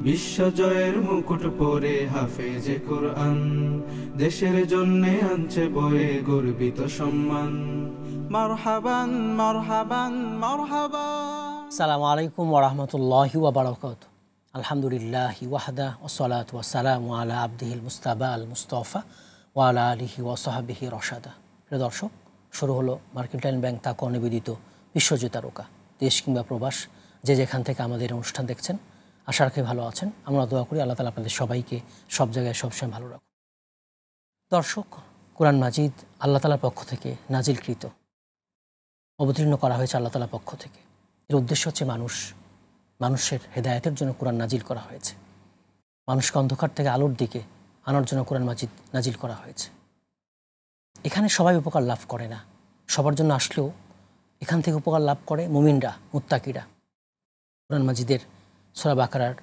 বিশ্বজয়ের মুকুট পরে হাফেজে কোরআন, দেশের জন্যে আনছে বয়ে গর্বিত সম্মান। মারহাবান মারহাবান মারহাবান। আসসালামু আলাইকুম ওয়া রাহমাতুল্লাহি ওয়া বারাকাতুহু। আলহামদুলিল্লাহি ওয়াহদা ওয়াসসালাতু ওয়াসসালামু আলা আবদিহিল মুস্তাবা আল মুস্তাফা ওয়া আলা আলিহি ওয়া সাহবিহি রশাদা। প্রিয় দর্শক, শুরু হলো মার্কেন্টাইল ব্যাংক তাকওয়া নিবেদিত বিশ্বজিৎ তারকা। দেশ কিংবা প্রবাস, যে যেখান থেকে আমাদের অনুষ্ঠান দেখছেন, আশা রাখি ভালো আছেন। আমরা দোয়া করি আল্লাহ তাআলা আপনাদের সবাইকে সব জায়গায় সবসময় ভালো রাখুন। দর্শক, কোরআন মাজিদ আল্লাহ তাআলার পক্ষ থেকে নাজিলকৃত, অবতীর্ণ করা হয়েছে আল্লাহ তাআলার পক্ষ থেকে। এর উদ্দেশ্য হচ্ছে মানুষের হেদায়েতের জন্য কোরআন নাজিল করা হয়েছে। মানুষকে অন্ধকার থেকে আলোর দিকে আনার জন্য কোরআন মাজিদ নাজিল করা হয়েছে। এখানে সবাই উপকার লাভ করে না, সবার জন্য আসলেও এখান থেকে উপকার লাভ করে মুমিনরা, মুত্তাকিরা। কোরআন মাজিদের সূরা বাকারার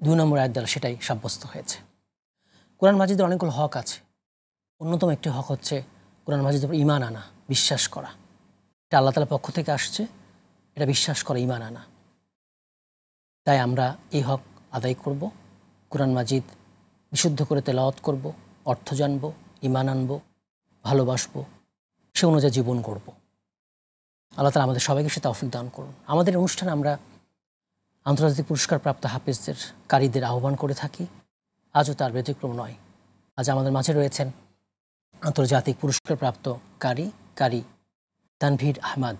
2 নম্বর আয়াত দ্বারা সেটাই সাব্যস্ত হয়েছে। কোরআন মাজিদের অনেকগুলো হক আছে। অন্যতম একটি হক হচ্ছে কোরআন মাজিদের উপর ঈমান আনা, বিশ্বাস করা। এটা আল্লাহ তাআলার পক্ষ থেকে আসছে, এটা বিশ্বাস করে ঈমান আনা। তাই আমরা এই হক আদায় করব, কোরআন মাজিদ বিশুদ্ধ করে তেলাওয়াত করব, অর্থ জানব, ঈমান আনব, ভালোবাসব, সে অনুযায়ী জীবন করব। আল্লাহ তাআলা আমাদের সবাইকে সে তৌফিক দান করুন। আমাদের অনুষ্ঠানে আমরা আন্তর্জাতিক পুরস্কারপ্রাপ্ত হাফেজদের, কারীদের আহ্বান করে থাকি। আজও তার ব্যতিক্রম নয়। আজ আমাদের মাঝে রয়েছেন আন্তর্জাতিক পুরস্কারপ্রাপ্ত কারি তানভীর আহমদ।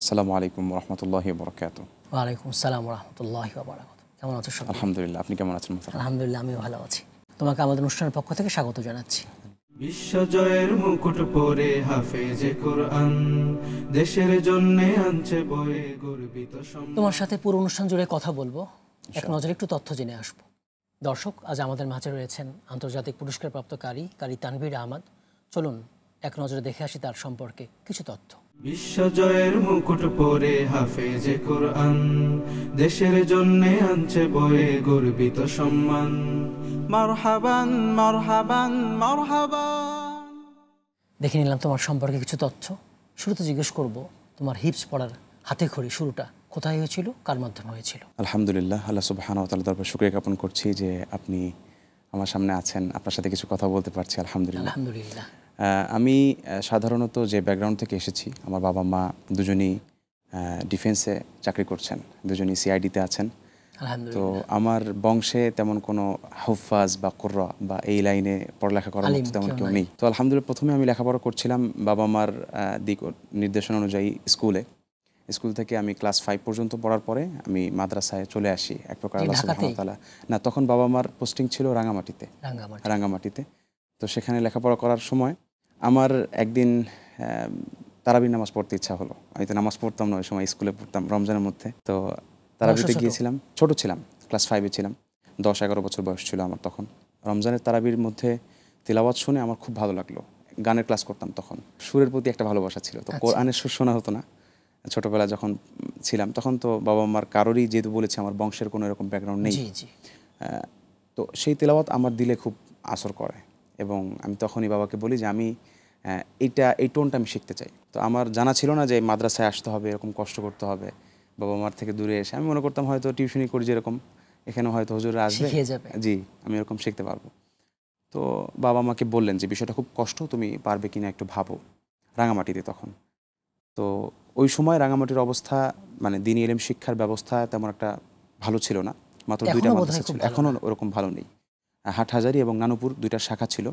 আসসালামু আলাইকুম ওয়া রাহমাতুল্লাহি ওয়া বারাকাতুহু। ওয়া আলাইকুম আসসালাম ওয়া রাহমাতুল্লাহি ওয়া বারাকাতুহু। কেমন আছো সবাই? আলহামদুলিল্লাহ, আপনি কেমন আছেন? আলহামদুলিল্লাহ, আমিও ভালো আছি। তোমাকে আমাদের অনুষ্ঠানের পক্ষ থেকে স্বাগত জানাচ্ছি। বিশ্বজয়ের মুকুট পরে হাফেজে কোরআন, দেশের জন্যে আনছে বয়ে গর্বিত সম্মান। তোমার সাথে পুরো অনুষ্ঠান জুড়ে কথা বলবো, এক নজরে একটু তথ্য জেনে আসবো। দর্শক, আজ আমাদের মাঝে রয়েছেন আন্তর্জাতিক পুরস্কারপ্রাপ্ত কারি তানভীর আহমদ। চলুন এক নজরে দেখে আসি তার সম্পর্কে কিছু তথ্য। বিশ্বজয়ের মুকুট পরে হাফেজে কোরআন, দেশের জন্যে আনছে বয়ে গর্বিত সম্মান। মারহাবান মারহাবান মারহাবান। দেখে নিলাম তোমার সম্পর্কে কিছু তথ্য। শুরুতে জিজ্ঞেস করব, তোমার হিপস পড়ার হাতেখড়ি শুরুটা কোথায় হয়েছিল, কার মাধ্যমে হয়েছিল? আলহামদুলিল্লাহ, আল্লাহ সুবহানাহু ওয়া তাআলার দরবারে শুকরিয়া জ্ঞাপন করছি যে আপনি আমার সামনে আছেন, আপনার সাথে কিছু কথা বলতে পারছি। আলহামদুলিল্লাহ। আমি সাধারণত যে ব্যাকগ্রাউন্ড থেকে এসেছি, আমার বাবা মা দুজনেই ডিফেন্সে চাকরি করছেন, দুজনেই সিআইডিতে আছেন। তো আমার বংশে তেমন কোনো হুফাজ বা কুররা বা এই লাইনে পড়ালেখা করার মতো তেমন কেউ নেই। তো আলহামদুলিল্লাহ, প্রথমে আমি লেখাপড়া করছিলাম বাবা মার দিক নির্দেশনা অনুযায়ী স্কুল থেকে আমি ক্লাস 5 পর্যন্ত পড়ার পরে আমি মাদ্রাসায় চলে আসি। এক প্রকার আল্লাহ সুবহানাহু ওয়া তাআলা, না তখন বাবা মার পোস্টিং ছিল রাঙ্গামাটিতে। তো সেখানে লেখাপড়া করার সময় আমার একদিন তারাবির নামাজ পড়তে ইচ্ছা হলো। আমি তো নামাজ পড়তাম না ওই সময়, স্কুলে পড়তাম রমজানের মধ্যে। তো তারাবিতে গিয়েছিলাম, ছোট ছিলাম, ক্লাস 5-এ ছিলাম, 10-11 বছর বয়স ছিল আমার তখন। রমজানের তারাবির মধ্যে তিলাওয়াত শুনে আমার খুব ভালো লাগলো। গানের ক্লাস করতাম তখন, সুরের প্রতি একটা ভালোবাসা ছিল। তো কোরআনের সুর শোনা হতো না ছোটবেলা যখন ছিলাম, তখন তো বাবা মার কারোরই, যেহেতু বলেছে আমার বংশের কোনো এরকম ব্যাকগ্রাউন্ড নেই, তো সেই তেলাওয়াত আমার দিলে খুব আসর করে। এবং আমি তখনই বাবাকে বলি যে আমি এই টোনটা আমি শিখতে চাই। তো আমার জানা ছিল না যে মাদ্রাসায় আসতে হবে, এরকম কষ্ট করতে হবে বাবা মার থেকে দূরে এসে। আমি মনে করতাম হয়তো টিউশনি করি যেরকম, এখানে হয়তো হুজুররা আসবে, জি আমি এরকম শিখতে পারবো। তো বাবা আমাকে বললেন যে বিষয়টা খুব কষ্ট, তুমি পারবে কিনা একটু ভাবো। রাঙামাটিতে তখন, তো ওই সময় রাঙামাটির অবস্থা, মানে দ্বীনি ইলম শিক্ষার ব্যবস্থা তেমন একটা ভালো ছিল না, মাত্র 2টা মাদ্রাসা ছিল, এখনও ওরকম ভালো নেই। হাটহাজারী এবং নানুপুর 2টা শাখা ছিল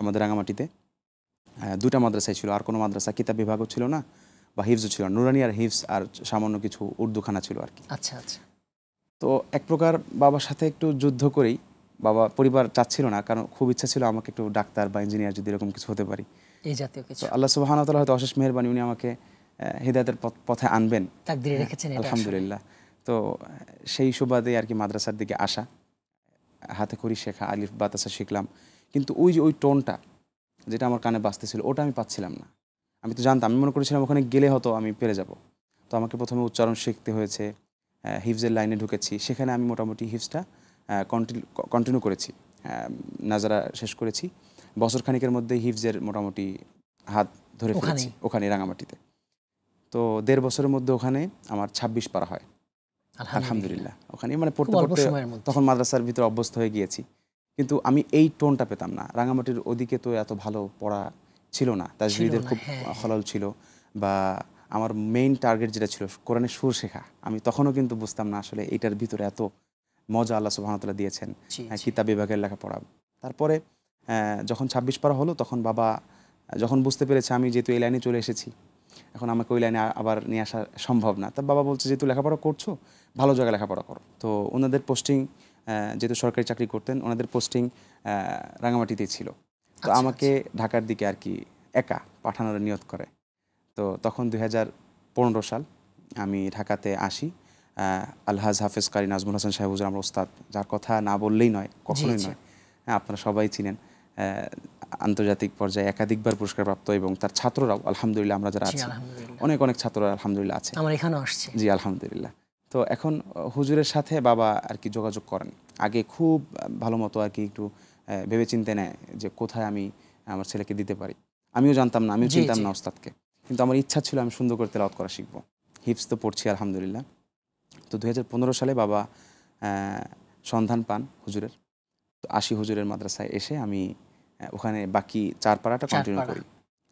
আমাদের রাঙামাটিতে। 2টা মাদ্রাসায় ছিল, আর কোনো মাদ্রাসা কিতাব বিভাগও ছিল না বা হিফজও ছিল, নুরানি আর হিফজ আর সামান্য কিছু উর্দুখানা ছিল আর কি। তো এক প্রকার বাবার সাথে একটু যুদ্ধ করেই, বাবা পরিবার চাচ্ছিল না, কারণ খুব ইচ্ছা ছিল আমাকে একটু ডাক্তার বা ইঞ্জিনিয়ার যদি এরকম কিছু হতে পারি, এই জাতীয় কিছু। আল্লাহ সুবহানাহু ওয়া তাআলা হয়তো অশেষ মেহেরবানি, উনি আমাকে হিদায়াতের পথে আনবেন, তাকদীরে রেখেছেন আলহামদুলিল্লাহ। তো সেই সুবাদে আর কি মাদ্রাসার দিকে আসা, হাতে খড়ি শেখা, আলিফ বাতাসা শিখলাম। কিন্তু ওই টোনটা যেটা আমার কানে বাজতেছিল, ওটা আমি পাচ্ছিলাম না। আমি তো জানতাম, আমি মনে করেছিলাম ওখানে গেলে হয়তো আমি পেরে যাব। তো আমাকে প্রথমে উচ্চারণ শিখতে হয়েছে, হিফজের লাইনে ঢুকেছি। সেখানে আমি মোটামুটি হিফজটা কন্টিনিউ করেছি, নাজারা শেষ করেছি। বছর খানিকের মধ্যে হিফজের মোটামুটি হাত ধরে ফেলেছি ওখানে রাঙামাটিতে। তো 1.5 বছরের মধ্যে ওখানে আমার 26 পারা হয়। আলহামদুলিল্লাহ। ওখানে মানে পড়তে পড়তে তখন মাদ্রাসার ভিতরে অভ্যস্ত হয়ে গিয়েছি, কিন্তু আমি এই টোনটা পেতাম না। রাঙামাটির ওদিকে তো এত ভালো পড়া ছিল না, তাজবিদের খুব খলল ছিল, বা আমার মেইন টার্গেট যেটা ছিল কোরআনের সুর শেখা, আমি তখনও কিন্তু বুঝতাম না আসলে এটার ভিতরে এত মজা আল্লাহ সুবহানাহু ওয়া তাআলা দিয়েছেন কিতাব বিভাগের লেখাপড়া। তারপরে যখন 26 পারা হলো, তখন বাবা যখন বুঝতে পেরেছে আমি যেহেতু এই লাইনে চলে এসেছি, এখন আমাকে ওই লাইনে আবার নিয়ে আসা সম্ভব না, তা বাবা বলছে যেহেতু লেখাপড়া করছো, ভালো জায়গায় লেখাপড়া করো। তো ওনাদের পোস্টিং, যেহেতু সরকারি চাকরি করতেন, ওনাদের পোস্টিং রাঙামাটিতেই ছিল। তো আমাকে ঢাকার দিকে আর কি একা পাঠানোর নিয়ত করে। তো তখন 2015 সাল আমি ঢাকাতে আসি। আলহাজ হাফেজ কারি নাজমুল হাসান সাহেব হুজুর, আমার ওস্তাদ, যার কথা না বললেই নয়, কখনোই নয়। হ্যাঁ, আপনারা সবাই চিনেন, আন্তর্জাতিক পর্যায়ে একাধিকবার পুরস্কারপ্রাপ্ত, এবং তার ছাত্ররাও আলহামদুলিল্লাহ, আমরা যারা আছি অনেক অনেক ছাত্ররা আলহামদুলিল্লাহ আছে, আমার এখানেও আসছে। জি আলহামদুলিল্লাহ। তো এখন হুজুরের সাথে বাবা আর কি যোগাযোগ করেন। আগে খুব ভালো মতো আর কি একটু ভেবে চিন্তে নেয় যে কোথায় আমি আমার ছেলেকে দিতে পারি। আমিও জানতাম না, আমিও চিনতাম না ওস্তাদকে, কিন্তু আমার ইচ্ছা ছিল আমি সুন্দর করে তেলাওয়াত করা শিখবো। হিফজ তো পড়ছি আলহামদুলিল্লাহ। তো 2015 সালে বাবা সন্ধান পান হুজুরের। তো আসি হুজুরের মাদ্রাসায় এসে আমি ওখানে বাকি 4 পারাটা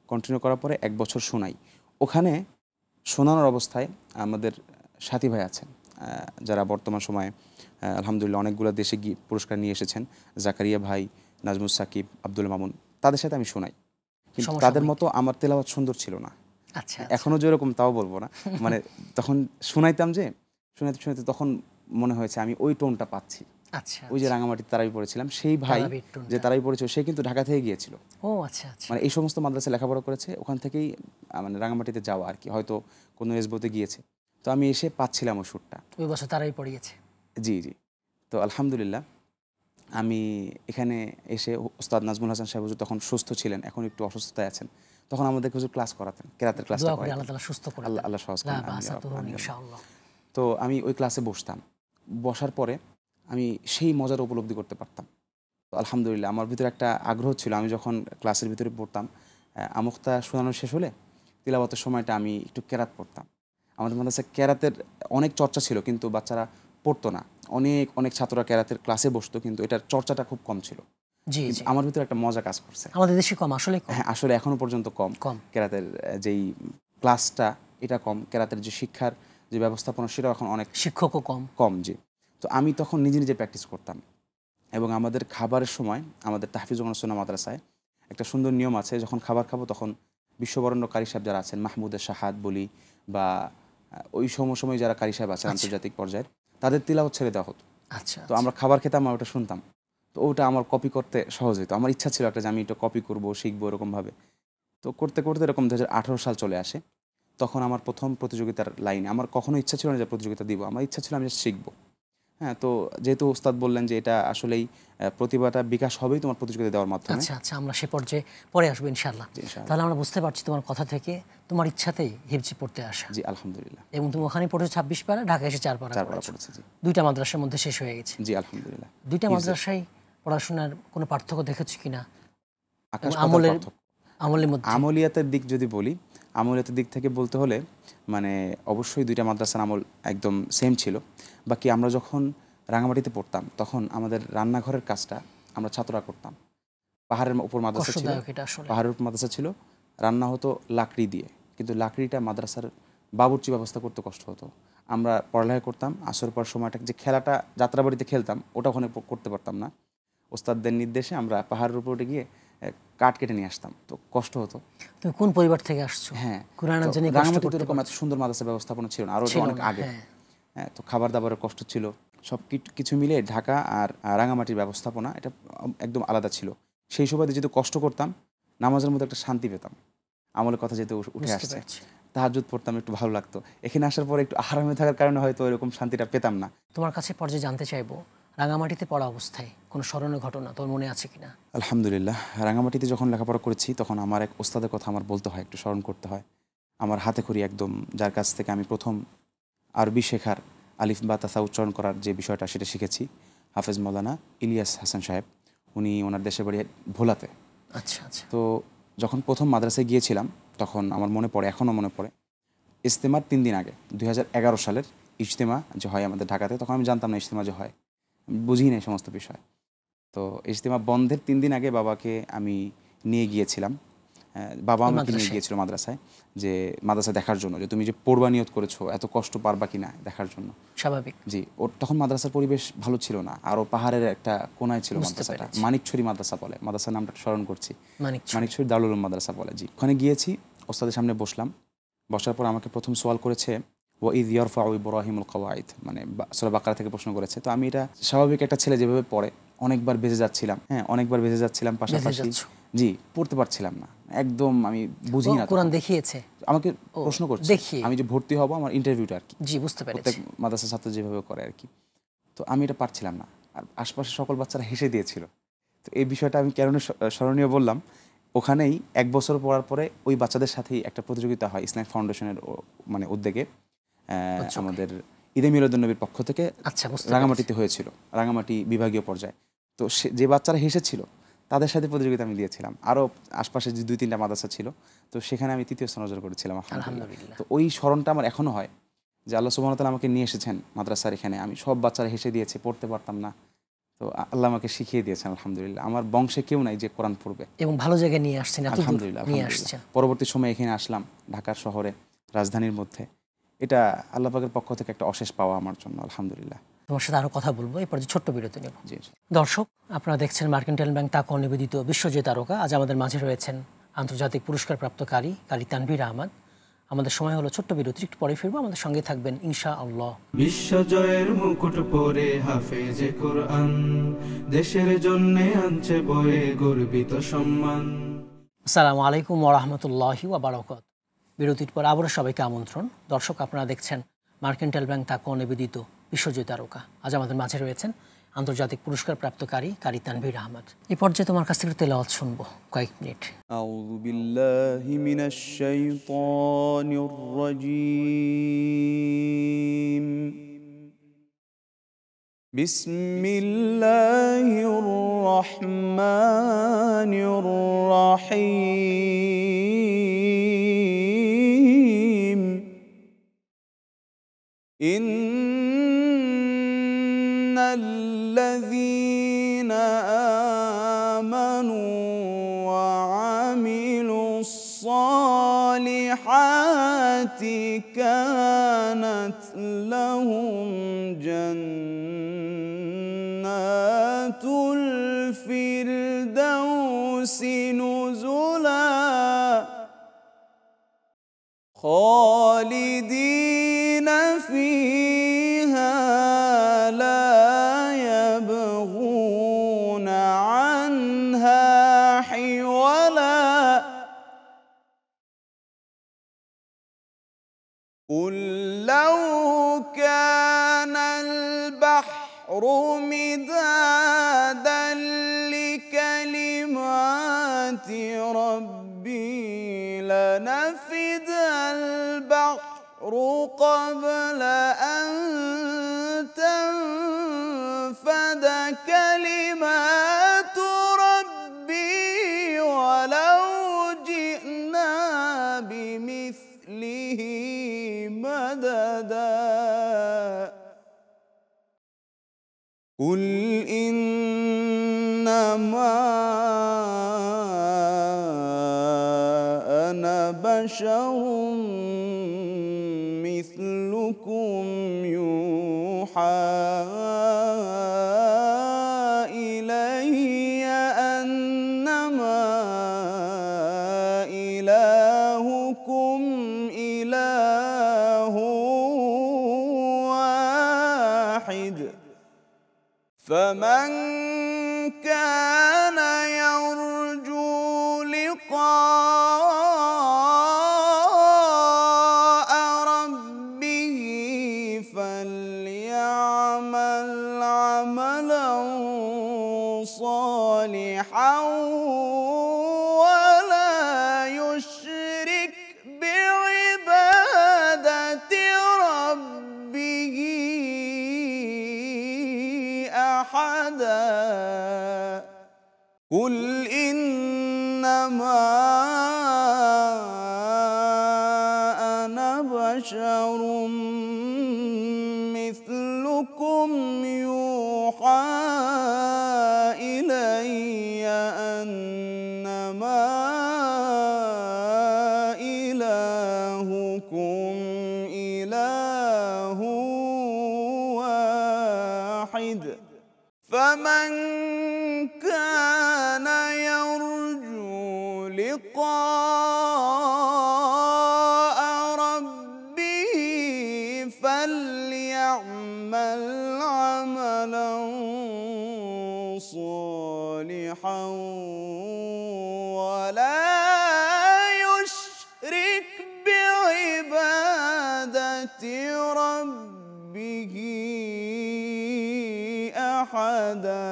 কন্টিনিউ করার পরে 1 বছর শোনাই। ওখানে শোনানোর অবস্থায় আমাদের সাথী ভাই আছেন, যারা বর্তমান সময়ে আলহামদুলিল্লাহ অনেকগুলো দেশে গিয়ে পুরস্কার নিয়ে এসেছেন, জাকারিয়া ভাই, নাজমুস সাকিব, আব্দুল মামুন, তাদের সাথে আমি শোনাই, কিন্তু তাদের মতো আমার তেলাওয়াত সুন্দর ছিল না। এখনও যেরকম তাও বলবো না, মানে তখন শোনাইতাম, যে শোনাতে তখন মনে হয়েছে আমি ওই টোনটা পাচ্ছি। ওই যে রাঙামাটির তারাবি পড়েছিলাম, সেই ভাই যে তারাবি পড়েছিল, সে কিন্তু ঢাকা থেকে গিয়েছিল। মানে এই সমস্ত মাদ্রাসায় লেখাপড়া করেছে, ওখান থেকেই মানে রাঙামাটিতে যাওয়া আর কি, হয়তো কোনো এসবোতে গিয়েছে। তো আমি এসে পাচ্ছিলাম ওই সুরটা। ওই বছর তারাবি পড়িয়েছে। জি জি। তো আলহামদুলিল্লাহ আমি এখানে এসে ওস্তাদ নাজমুল হাসান সাহেব হুজুর তখন সুস্থ ছিলেন, এখন একটু অসুস্থতায় আছেন। তখন আমাদেরকে হুজুর ক্লাস করাতেন, কেরাতের ক্লাসটা করাতেন। আল্লাহ সহজ করেন ইনশাআল্লাহ। তো আমি ওই ক্লাসে বসতাম, বসার পরে আমি সেই মজার উপলব্ধি করতে পারতাম। তো আলহামদুলিল্লাহ আমার ভিতরে একটা আগ্রহ ছিল, আমি যখন ক্লাসের ভিতরে পড়তাম, আমুক্তা শোনানো শেষ হলে তিলাওয়াতের সময়টা আমি একটু কেরাত পড়তাম। আমাদের মাদ্রাসায় কেরাতের অনেক চর্চা ছিল, কিন্তু বাচ্চারা পড়তো না। অনেক অনেক ছাত্ররা কেরাতের ক্লাসে বসতো, কিন্তু এটার চর্চাটা খুব কম ছিল। আমার ভিতরে একটা মজা কাজ করছে। আমাদের দেশে কম, আসলে হ্যাঁ, আসলে এখনো পর্যন্ত কম কেরাতের যেই ক্লাসটা, এটা কম। কেরাতের যে শিক্ষার যে ব্যবস্থাপনা, সেটাও এখন অনেক, শিক্ষকও কম। জি। তো আমি তখন নিজে নিজে প্র্যাকটিস করতাম, এবং আমাদের খাবারের সময় আমাদের তাহফিজুল সুন্নাহ মাদ্রাসায় একটা সুন্দর নিয়ম আছে, যখন খাবার খাবো তখন বিশ্ববরেণ্য কারি সাহেব যারা আছেন, মাহমুদের শাহাদ বলি, বা ওই সময় যারা কারি সাহেব আছেন আন্তর্জাতিক পর্যায়ের, তাদের তিলাওয়াত ছেড়ে দেওয়া হতো। তো আমরা খাবার খেতাম আর ওটা শুনতাম। তো ওটা আমার কপি করতে সহজ হতো। আমার ইচ্ছা ছিল একটা যে আমি এটা কপি করবো, শিখবো এরকমভাবে। তো করতে করতে এরকম 2018 সাল চলে আসে। তখন আমার প্রথম প্রতিযোগিতার লাইনে, আমার কখনো ইচ্ছা ছিল না যে প্রতিযোগিতা দিব, আমার ইচ্ছা ছিল আমি শিখবো। হ্যাঁ, তো যেহেতু ওস্তাদ বললেন যে এটা আসলেই প্রতিভাটা বিকাশ হবেই তোমার প্রতিযোগিতা দেওয়ার মাধ্যমে। আচ্ছা, আমরা সে পর্যায়ে পরে আসবো ইনশাআল্লাহ। তাহলে আমরা বুঝতে পারছি তোমার কথা থেকে তোমার ইচ্ছাতেই হিফজি পড়তে আসা। জি আলহামদুলিল্লাহ। এবং তুমি ওখানে পড়েছো 26 পারা, ঢাকা এসে 4 পারা পড়েছো। জি, দুইটা মাদ্রাসার মধ্যে শেষ হয়ে গেছে। জি আলহামদুলিল্লাহ। দুইটা মাদ্রাসায় পড়াশোনার কোনো পার্থক্য দেখেছো কিনা? আমলিয়াতের দিক যদি বলি, আমলিয়াতের দিক থেকে বলতে হলে মানে অবশ্যই দুইটা মাদ্রাসার আমল একদম সেম ছিল। বাকি আমরা যখন রাঙামাটিতে পড়তাম, তখন আমাদের রান্নাঘরের কাজটা আমরা ছাত্ররা করতাম। পাহাড়ের উপর মাদ্রাসা ছিল, পাহাড়ের উপর মাদ্রাসা ছিল, রান্না হতো লাকড়ি দিয়ে, কিন্তু লাকড়িটা মাদ্রাসার বাবুর্চি ব্যবস্থা করতে কষ্ট হতো। আমরা পড়ালেখা করতাম, আসর পর সময়টা যে খেলাটা যাত্রাবাড়িতে খেলতাম, ওটা ওখানে করতে পারতাম না। ওস্তাদদের নির্দেশে আমরা পাহাড়ের উপরে গিয়ে কাঠ কেটে নিয়ে আসতাম, তো কষ্ট হতো। তুমি কোন পরিবার থেকে আসছো? হ্যাঁ, রাঙামাটিতে এরকম এত সুন্দর মাদ্রাসা ব্যবস্থাপনা ছিল না, আরও অনেক আগে। হ্যাঁ, তো খাবার দাবারের কষ্ট ছিল, সব কিছু মিলে ঢাকা আর রাঙামাটির ব্যবস্থাপনা এটা একদম আলাদা ছিল। সেই সুবাদে যেহেতু কষ্ট করতাম, নামাজের মধ্যে একটা শান্তি পেতাম। আমলের কথা যেহেতু উঠে আসছে, তাহাজ্জুদ পড়তাম, একটু ভালো লাগতো। এখানে আসার পরে একটু আরামে থাকার কারণে হয়তো এরকম শান্তিটা পেতাম না। তোমার কাছে পর্যায়ে জানতে চাইবো, রাঙামাটিতে পড়া অবস্থায় কোনো স্মরণীয় ঘটনা তোর মনে আছে কিনা? আলহামদুলিল্লাহ, রাঙামাটিতে যখন লেখাপড়া করেছি, তখন আমার এক ওস্তাদের কথা আমার বলতে হয়, একটু স্মরণ করতে হয়। আমার হাতে খড়ি একদম, যার কাছ থেকে আমি প্রথম আরবি শেখার, আলিফ বা তাসা উচ্চারণ করার যে বিষয়টা, সেটা শিখেছি, হাফেজ মৌলানা ইলিয়াস হাসান সাহেব। উনি ওনার দেশের বাড়ি ভোলাতে। আচ্ছা। তো যখন প্রথম মাদ্রাসায় গিয়েছিলাম, তখন আমার মনে পড়ে, এখনও মনে পড়ে, ইজতেমার 3 দিন আগে 2011 সালের ইজতেমা যে হয় আমাদের ঢাকাতে, তখন আমি জানতাম না ইজতেমা যে হয়, আমি বুঝি না এই সমস্ত বিষয়। তো ইজতেমা বন্ধের 3 দিন আগে বাবাকে আমি নিয়ে গিয়েছিলাম, বাবা আমাকে নিয়ে গিয়েছিল মাদ্রাসায়, যে মাদ্রাসা দেখার জন্য, যে তুমি যে পড়বা নিয়ত করেছো এত কষ্ট পারবা কিনা দেখার জন্য। স্বাভাবিক। জি, ওর তখন মাদ্রাসার পরিবেশ ভালো ছিল না, আরও পাহাড়ের একটা কোনায় ছিল মাদ্রাসাটা, মানিকছড়ি মাদ্রাসা বলে, মাদ্রাসার নামটা স্মরণ করছি, মানিকছড়ি দারুল উলুম মাদ্রাসা বলে। জি, ওখানে গিয়েছি, ওস্তাদের সামনে বসলাম, বসার পর আমাকে প্রথম সওয়াল করেছে ওয়াইদ ইয়ারফাউ ইব্রাহিমুল কওয়াইদ, মানে সূরা বাকারা থেকে প্রশ্ন করেছে। তো আমি এটা স্বাভাবিক একটা ছেলে যেভাবে পড়ে অনেকবার বেজে যাচ্ছিলাম, অনেকবার বেজে যাচ্ছিলাম, পাশাপাশি জি পড়তে পারছিলাম না, একদম আমি বুঝি না। কোরআন দেখিয়েছে আমাকে, প্রশ্ন করছে আমি যে ভর্তি হব, আমার ইন্টারভিউটা আর কি। জি, বুঝতে পেরেছি, প্রত্যেক মাদ্রাসা ছাত্র যেভাবে করে আর কি। তো আমি এটা পারছিলাম না, আর আশপাশে সকল বাচ্চারা হেসে দিয়েছিল। তো এই বিষয়টা আমি কেন স্মরণীয় বললাম, ওখানেই 1 বছর পড়ার পরে ওই বাচ্চাদের সাথেই একটা প্রতিযোগিতা হয় ইসলামিক ফাউন্ডেশনের মানে উদ্যোগে, আমাদের ঈদে মিলাদুন্নবীর পক্ষ থেকে রাঙামাটিতে হয়েছিল, রাঙামাটি বিভাগীয় পর্যায়ে। তো যে বাচ্চারা হেসেছিল তাদের সাথে প্রতিযোগিতা আমি দিয়েছিলাম, আরও আশপাশে যে 2-3টা মাদ্রাসা ছিল, তো সেখানে আমি 3য় স্থান অর্জন করেছিলাম আলহামদুলিল্লাহ। তো ওই স্মরণটা আমার এখনও হয় যে আল্লাহ সুবহানাহু ওয়া তাআলা আমাকে নিয়ে এসেছেন মাদ্রাসার এখানে, আমি সব বাচ্চারা হেসে দিয়েছে, পড়তে পারতাম না, তো আল্লাহ আমাকে শিখিয়ে দিয়েছেন আলহামদুলিল্লাহ। আমার বংশে কেউ নাই যে কোরআন পড়বে, এবং ভালো জায়গায় নিয়ে আসছেন আলহামদুলিল্লাহ। পরবর্তী সময়ে এখানে আসলাম ঢাকার শহরে, রাজধানীর মধ্যে, এটা আল্লাহ পাকের পক্ষ থেকে একটা অশেষ পাওয়া আমার জন্য আলহামদুলিল্লাহ। তোমার সাথে আরও কথা বলবো, এরপর যে ছোট্ট বিরতি নেব। দর্শক, আপনারা দেখছেন মার্কেন্টাইল ব্যাংক তাকওয়া নিবেদিত বিশ্বজয়ী তারকা। আজ আমাদের মাঝে রয়েছেন আন্তর্জাতিক পুরস্কারপ্রাপ্তকারী কারি তানভীর আহমদ। আমাদের সময় হলো ছোট্ট বিরতি, একটু পরে ফিরবো, আমাদের সঙ্গে থাকবেন ইনশাআল্লাহ। বিশ্বজয়ের মুকুট পরে হাফেজে কোরআন, দেশের জন্য আনছে বয়ে গর্বিত সম্মান। আসসালামু আলাইকুম ওয়া রাহমাতুল্লাহি ওয়া বারাকাতুহু। বিরতির পর আবারও সবাইকে আমন্ত্রণ। দর্শক, আপনারা দেখছেন মার্কেন্টাইল ব্যাংক তাকওয়া নিবেদিত বিশ্বজয়ী তারকা। আজ আমাদের মাঝে রয়েছেন আন্তর্জাতিক পুরস্কারপ্রাপ্তকারী কারি তানভীর আহমদ। এই পর্যায়ে তোমার কাছ থেকে তেলাওয়াত শুনবো কয়েক মিনিট। আউযু বিল্লাহি মিনাশ শাইতানির রাজীম। বিসমিল্লাহির রহমানির রহিম। ইন্নাল্লাযীনা আমানু ওয়া আমিলুস সালিহাতি কানাত লাহুম জান্নাতুল ফিরদাউসি নুজুলা খালিদিনা ফিহা লা ইয়াবগুনা আনহা হিওয়ালা। قُل لَّوْ كَانَ الْبَحْرُ مِدَادًا لِّكَلِمَاتِ رَبِّي لَنَفِدَ الْبَحْرُ قَبْلَ أَن تَنفَدَ كَلِمَاتُ رَبِّي وَلَوْ جِئْنَا بِمِثْلِهِ مددا. قل إنما أنا بشر مثلكم يوحى إلي أنما إلهكم إله واحد فمن كان يرجو لقاء ربه فليعمل عملا صالحا ولا يشرك بعبادة ربه أحدا. قل إنما أنا بشر مثلكم يوحى إلي أنما إلهكم إله واحد فمن كان يرجو لقاء ربه فليعمل عملا صالحا ولا يشرك بعبادة ربه أحدا. قل إنما أنا بشر مثلكم يوحى إلي أنما إلهكم إله واحد فمن كان يرجو لقاء ربه فليعمل عملا صالحا ولا يشرك بعبادة ربه أحدا. قل إنما واحد فمن كان يرجو لقاء ربه فليعمل عملا صالحا ولا يشرك بعبادة ربه أحدا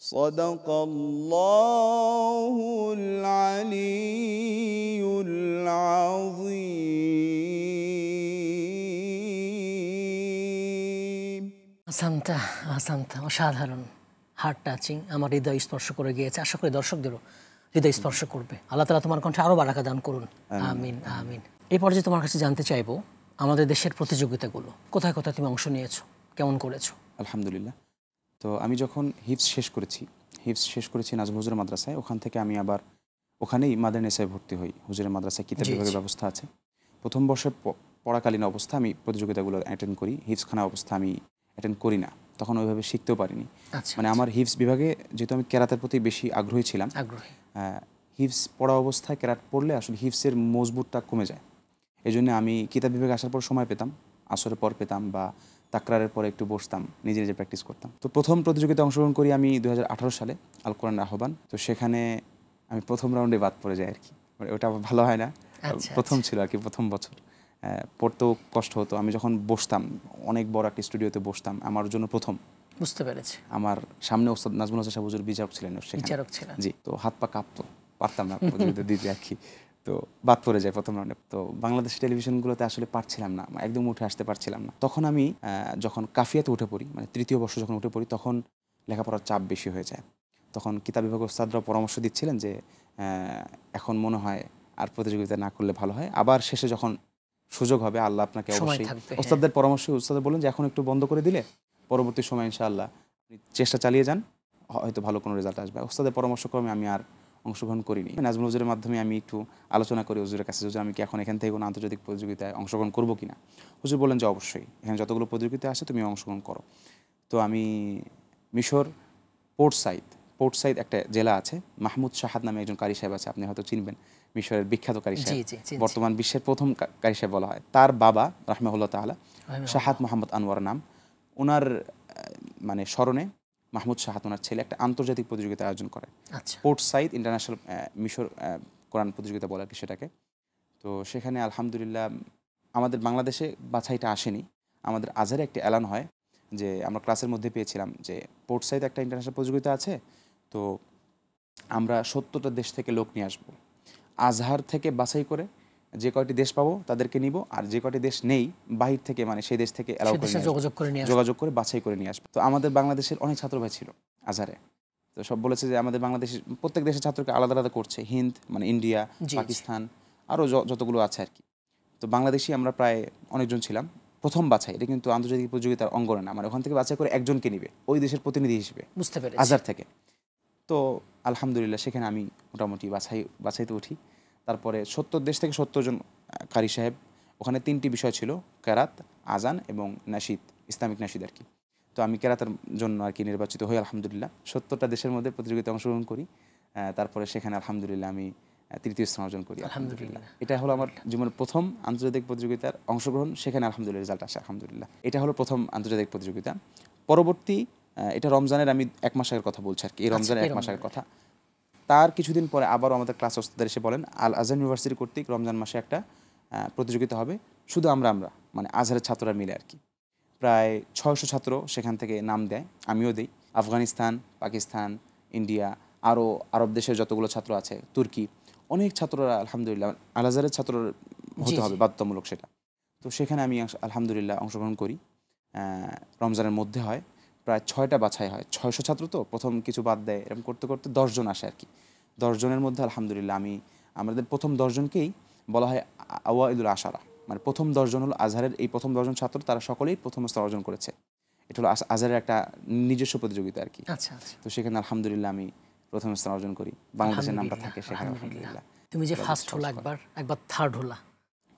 صدق الله العلي العظيم আসান্তা আসান্তা, অসাধারণ, হার্ট টাচিং, আমার হৃদয় স্পর্শ করে গিয়েছে। আশা করি দর্শকদেরও হৃদয় স্পর্শ করবে। আল্লাহ তাআলা তোমার কণ্ঠে আরও বারাকা দান করুন, আমিন আমিন। এই পর্যায়ে তোমার কাছে জানতে চাইবো, আমাদের দেশের প্রতিযোগিতাগুলো কোথায় কোথায় তুমি অংশ নিয়েছো, কেমন করেছো? আলহামদুলিল্লাহ। তো আমি যখন হিফজ শেষ করেছি নাজমুল হুজুরের মাদ্রাসায়, ওখান থেকে আমি আবার ওখানেই মাদারনেসায় ভর্তি হই। হুজুরের মাদ্রাসায় কিতাব বিভাগের ব্যবস্থা আছে। প্রথম বর্ষে পড়াকালীন অবস্থা আমি প্রতিযোগিতাগুলো অ্যাটেন্ড করি। হিফজখানা অবস্থা আমি অ্যাটেন্ড করি না, তখন ওইভাবে শিখতেও পারিনি। মানে আমার হিফজ বিভাগে যেহেতু আমি কেরাতের প্রতি বেশি আগ্রহী ছিলাম, হিফজ পড়া অবস্থায় কেরাত পড়লে আসলে হিফজের মজবুতটা কমে যায়। এই জন্য আমি কিতাব বিভাগে আসার পর সময় পেতাম, আসরের পর পেতাম বা তাকরারের পরে একটু বসতাম, নিজে নিজে প্র্যাকটিস করতাম। তো প্রথম প্রতিযোগিতায় অংশগ্রহণ করি আমি 2018 সালে, আল কোরআন আহ্বান। তো সেখানে আমি প্রথম রাউন্ডে বাদ পড়ে যাই আর কি। ওটা ভালো হয় না, প্রথম ছিল আর কি, প্রথম বছর। পড়তেও কষ্ট হতো। আমি যখন বসতাম, অনেক বড় একটা স্টুডিওতে বসতাম, আমার জন্য প্রথম। বুঝতে পেরেছি। আমার সামনে ওস্তাদ নাজমুল হাসান সাহেব হুজুর বিচারক ছিলেন, জি। তো হাত পা কাঁপতো, পারতাম না প্রতিযোগিতা দিতে আর কি। তো বাদ পড়ে যায় প্রথম রাউন্ডে। তো বাংলাদেশ টেলিভিশনগুলোতে আসলে পারছিলাম না, একদম উঠে আসতে পারছিলাম না। তখন আমি যখন কাফিয়াতে উঠে পড়ি, মানে তৃতীয় বর্ষ যখন উঠে পড়ি, তখন লেখাপড়ার চাপ বেশি হয়ে যায়। তখন কিতাব বিভাগের ওস্তাদরা পরামর্শ দিচ্ছিলেন যে এখন মনে হয় আর প্রতিযোগিতা না করলে ভালো হয়, আবার শেষে যখন সুযোগ হবে আল্লাহ আপনাকে অবশ্যই, ওস্তাদদের পরামর্শে ওস্তাদরা বলেন যে এখন একটু বন্ধ করে দিলে পরবর্তী সময় ইনশাআল্লাহ চেষ্টা চালিয়ে যান, হয়তো ভালো কোনো রেজাল্ট আসবে। ওস্তাদের পরামর্শক্রমে আমি আর অংশগ্রহণ করিনি। নাজমুল হুজুরের মাধ্যমে আমি একটু আলোচনা করি হুজুরের কাছে, হুজুর আমি কি এখন এখান থেকে কোনো আন্তর্জাতিক প্রতিযোগিতায় অংশগ্রহণ করবো কিনা। হুজুর বলেন যে অবশ্যই, এখানে যতগুলো প্রতিযোগিতা আসে তুমি অংশগ্রহণ করো। তো আমি মিশর পোর্ট সাইদ একটা জেলা আছে, মাহমুদ শাহাদ নামে একজন কারি সাহেব আছে, আপনি হয়তো চিনবেন, মিশরের বিখ্যাত কারি সাহেব, বর্তমান বিশ্বের প্রথম কারি সাহেব বলা হয়। তার বাবা রাহমাহুল্লাহ তাআলা শাহাদ মোহাম্মদ আনোয়ার নাম, ওনার মানে স্মরণে মাহমুদ শাহাদ ওনার ছেলে একটা আন্তর্জাতিক প্রতিযোগিতা আয়োজন করে। পোর্ট সাইদ ইন্টারন্যাশনাল মিশর কোরআন প্রতিযোগিতা বলে আর কি সেটাকে। তো সেখানে আলহামদুলিল্লাহ আমাদের বাংলাদেশে বাছাইটা আসেনি, আমাদের আজহারে একটা এলান হয় যে আমরা ক্লাসের মধ্যে পেয়েছিলাম যে পোর্ট সাইদ একটা ইন্টারন্যাশনাল প্রতিযোগিতা আছে, তো আমরা 70টা দেশ থেকে লোক নিয়ে আসবো, আজহার থেকে বাছাই করে যে কয়টি দেশ পাবো তাদেরকে নিব, আর যে কয়টি দেশ নেই বাহির থেকে, মানে সেই দেশ থেকে যোগাযোগ করে বাছাই করে নিয়ে আসবো। তো আমাদের বাংলাদেশের অনেক ছাত্র ভাই ছিল আজহারে, তো সব বলেছে যে আমাদের বাংলাদেশের প্রত্যেক দেশের ছাত্রকে আলাদা আলাদা করছে, হিন্দ মানে ইন্ডিয়া, পাকিস্তান, আরও যতগুলো আছে আর কি। তো বাংলাদেশি আমরা প্রায় অনেকজন ছিলাম। প্রথম বাছাই, এটা কিন্তু আন্তর্জাতিক প্রতিযোগিতার অঙ্গ না, মানে ওখান থেকে বাছাই করে একজনকে নিবে ওই দেশের প্রতিনিধি হিসেবে, বুঝতে পেরেছি, আজহার থেকে। তো আলহামদুলিল্লাহ সেখানে আমি মোটামুটি বাছাইতে উঠি। তারপরে 70 দেশ থেকে 70 জন কারি সাহেব, ওখানে 3টি বিষয় ছিল, কেরাত, আজান এবং নাশিদ, ইসলামিক নাশিদ আর কি। তো আমি কেরাতের জন্য আর কি নির্বাচিত হই আলহামদুলিল্লাহ। 70টা দেশের মধ্যে প্রতিযোগিতায় অংশগ্রহণ করি। তারপরে সেখানে আলহামদুলিল্লাহ আমি তৃতীয় স্থান অর্জন করি আলহামদুলিল্লাহ। এটা হলো আমার জীবনের প্রথম আন্তর্জাতিক প্রতিযোগিতার অংশগ্রহণ, সেখানে আলহামদুলিল্লাহ রেজাল্ট আসে আলহামদুলিল্লাহ। এটা হলো প্রথম আন্তর্জাতিক প্রতিযোগিতা। পরবর্তী এটা রমজানের, আমি 1 মাস আগের কথা বলছি আর কি, এই রমজানের 1 মাস আগের কথা। তার কিছুদিন পরে আবারও আমাদের ক্লাস ওস্তাদ এসে বলেন আল আজহার ইউনিভার্সিটি কর্তৃক রমজান মাসে একটা প্রতিযোগিতা হবে, শুধু আমরা মানে আজহারের ছাত্ররা মিলে আর কি। প্রায় 600 ছাত্র সেখান থেকে নাম দেয়, আমিও দিই। আফগানিস্তান, পাকিস্তান, ইন্ডিয়া, আরও আরব দেশের যতগুলো ছাত্র আছে, তুর্কি, অনেক ছাত্ররা আলহামদুলিল্লাহ, আল আজহারের ছাত্র হতে হবে বাধ্যতামূলক সেটা। তো সেখানে আমি আলহামদুলিল্লাহ অংশগ্রহণ করি। রমজানের মধ্যে হয়, প্রায় 6টা বাছাই হয়, 600 ছাত্র তো, প্রথম কিছু বাদ দেয়, এরকম করতে করতে 10 জন আসে আর কি। 10 জনের মধ্যে আলহামদুলিল্লাহ আমাদের প্রথম 10 জনকেই বলা হয় আওয়াইদুল আশারা, মানে প্রথম 10 জন হলো আজহারের, এই প্রথম 10 জন ছাত্র তারা সকলেই প্রথম স্থান অর্জন করেছে। এটা হলো আজহারের একটা নিজস্ব প্রতিযোগিতা আর কি। তো সেখানে আলহামদুলিল্লাহ আমি প্রথম স্থান অর্জন করি, বাংলাদেশের নামটা থাকে সেখানে আলহামদুলিল্লাহ। তুমি যে ফার্স্ট হলো, একবার থার্ড হলা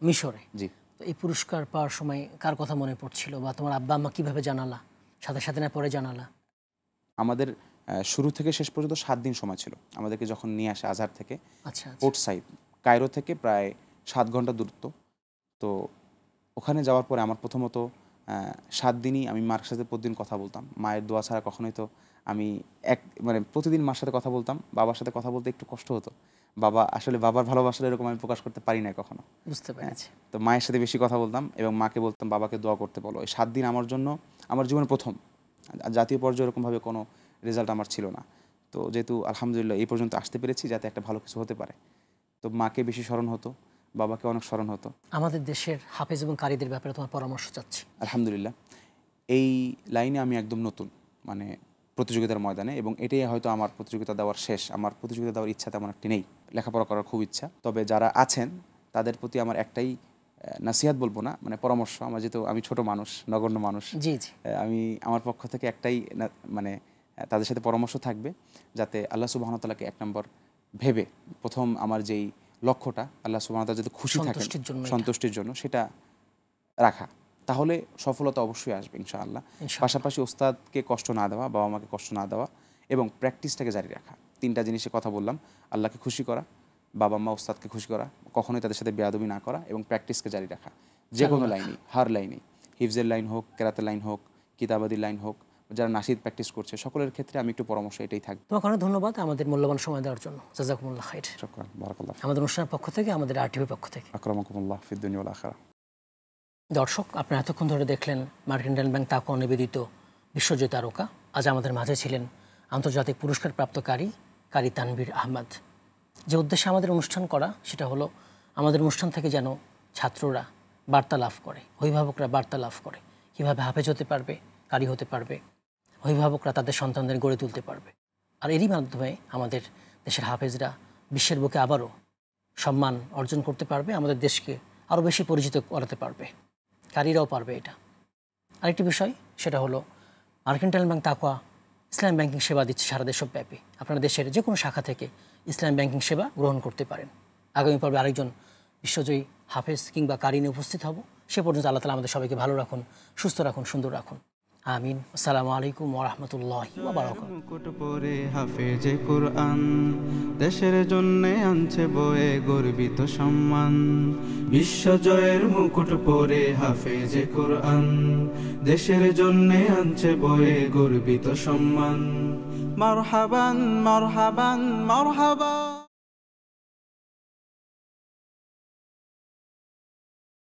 মিশরে, জি, তো এই পুরস্কার পাওয়ার সময় কার কথা মনে পড়ছিল, বা তোমার আব্বা আম্মা কীভাবে জানালা, সাথে সাথে না পরে জানালা? আমাদের শুরু থেকে শেষ পর্যন্ত 7 দিন সময় ছিল আমাদেরকে, যখন নিয়ে আসে আজহার থেকে। আচ্ছা, পোর্ট সাইড, কায়রো থেকে প্রায় 7 ঘন্টা দূরত্ব। তো ওখানে যাওয়ার পরে আমার প্রথমত 7 দিনই আমি মার সাথে প্রতিদিন কথা বলতাম। মায়ের দোয়া ছাড়া কখনোই তো আমি মানে প্রতিদিন মার সাথে কথা বলতাম। বাবার সাথে কথা বলতে একটু কষ্ট হতো। বাবা আসলে বাবার ভালোবাসাটা এরকম আমি প্রকাশ করতে পারি না কখনো। বুঝতে পেরেছি। তো মায়ের সাথে বেশি কথা বলতাম এবং মাকে বলতাম বাবাকে দোয়া করতে বলো। এই 7 দিন আমার জন্য আমার জীবনের প্রথম। জাতীয় পর্যায়ে এরকমভাবে কোনো রেজাল্ট আমার ছিল না। তো যেহেতু আলহামদুলিল্লাহ এই পর্যন্ত আসতে পেরেছি, যাতে একটা ভালো কিছু হতে পারে, তো মাকে বেশি স্মরণ হতো, বাবাকে অনেক স্মরণ হতো। আমাদের দেশের হাফেজ এবং কারীদের ব্যাপারে তোমার পরামর্শ চাচ্ছি। আলহামদুলিল্লাহ এই লাইনে আমি একদম নতুন, মানে প্রতিযোগিতার ময়দানে, এবং এটাই হয়তো আমার প্রতিযোগিতা দেওয়ার শেষ। আমার প্রতিযোগিতা দেওয়ার ইচ্ছা তেমন একটি নেই, লেখাপড়া করার খুব ইচ্ছা। তবে যারা আছেন তাদের প্রতি আমার একটাই নাসিহাত বলবো না, মানে পরামর্শ। আমার যেহেতু আমি ছোট মানুষ, নগণ্য মানুষ, জি জি, আমি আমার পক্ষ থেকে একটাই মানে তাদের সাথে পরামর্শ থাকবে, যাতে আল্লাহ সুবহানাহু ওয়া তাআলাকে 1 নম্বর ভেবে, প্রথম আমার যেই লক্ষ্যটা আল্লাহ সুবহানাহু ওয়া তাআলা যাতে খুশি থাকেন, সন্তুষ্টির জন্য, সেটা রাখা, তাহলে সফলতা অবশ্যই আসবে ইনশাআল্লাহ। পাশাপাশি ওস্তাদকে কষ্ট না দেওয়া, বাবা মাকে কষ্ট না দেওয়া, এবং প্র্যাকটিসটাকে জারি রাখা। 3টা জিনিসের কথা বললাম, আল্লাহকে খুশি করা, বাবা মা ওস্তাদকে খুশি করা, কখনোই তাদের সাথে বেয়াদবি না করা, এবং প্র্যাকটিসকে জারি রাখা। যে কোনো লাইনেই, হার লাইনেই, হিফজের লাইন হোক, কেরাতের লাইন হোক, কিতাবাদির লাইন হোক, যারা নাশিদ প্র্যাকটিস করছে সকলের ক্ষেত্রে আমি একটু পরামর্শ এটাই থাকবে। তোমাকে অনেক ধন্যবাদ আমাদের মূল্যবান সময় দেওয়ার জন্য। জাযাকুমুল্লাহ খাইর। শুকরান, বারাকাল্লাহ। আমাদের অনুষ্ঠানের পক্ষ থেকে, আমাদের আরটিভির পক্ষ থেকে আকরামাকুমুল্লাহ ফিদ দুনিয়া ওয়াল আখিরাহ। দর্শক, আপনারা এতক্ষণ ধরে দেখলেন মার্কেন্টাইল ব্যাংক তাকওয়া নিবেদিত বিশ্বজয়ী তারকা। আজ আমাদের মাঝে ছিলেন আন্তর্জাতিক পুরস্কার প্রাপ্তকারী কারি তানভীর আহমদ। যে উদ্দেশ্যে আমাদের অনুষ্ঠান করা, সেটা হলো আমাদের অনুষ্ঠান থেকে যেন ছাত্ররা বার্তা লাভ করে, অভিভাবকরা বার্তা লাভ করে, কীভাবে হাফেজ হতে পারবে, কারি হতে পারবে, অভিভাবকরা তাদের সন্তানদের গড়ে তুলতে পারবে। আর এরই মাধ্যমে আমাদের দেশের হাফেজরা বিশ্বের বুকে আবারও সম্মান অর্জন করতে পারবে, আমাদের দেশকে আরও বেশি পরিচিত করাতে পারবে, কারীরাও পারবে এটা। আরেকটি বিষয়, সেটা হলো মার্কেন্টাইল ব্যাংক তাকওয়া ইসলাম ব্যাংকিং সেবা দিচ্ছে সারা দেশব্যাপী। আপনারা দেশের যে কোনো শাখা থেকে ইসলাম ব্যাংকিং সেবা গ্রহণ করতে পারেন। আগামী পর্বে আরেকজন বিশ্বজয়ী হাফেজ কিংবা কারি নিয়ে উপস্থিত হব। সে পর্যন্ত আল্লাহ তাআলা আমাদের সবাইকে ভালো রাখুন, সুস্থ রাখুন, সুন্দর রাখুন। আমিন। আসসালামু আলাইকুম ওয়া রাহমাতুল্লাহি ওয়া বারাকাতুহু। মুকুট পরে হাফেজে কুরআন, দেশের জন্যে আনছে বয়ে গর্বিত সম্মান। বিশ্বজয়ের মুকুট পরে হাফেজে কুরআন, দেশের জন্যে আনছে বয়ে গর্বিত সম্মান। মারহাবান মারহাবান মারহাবান।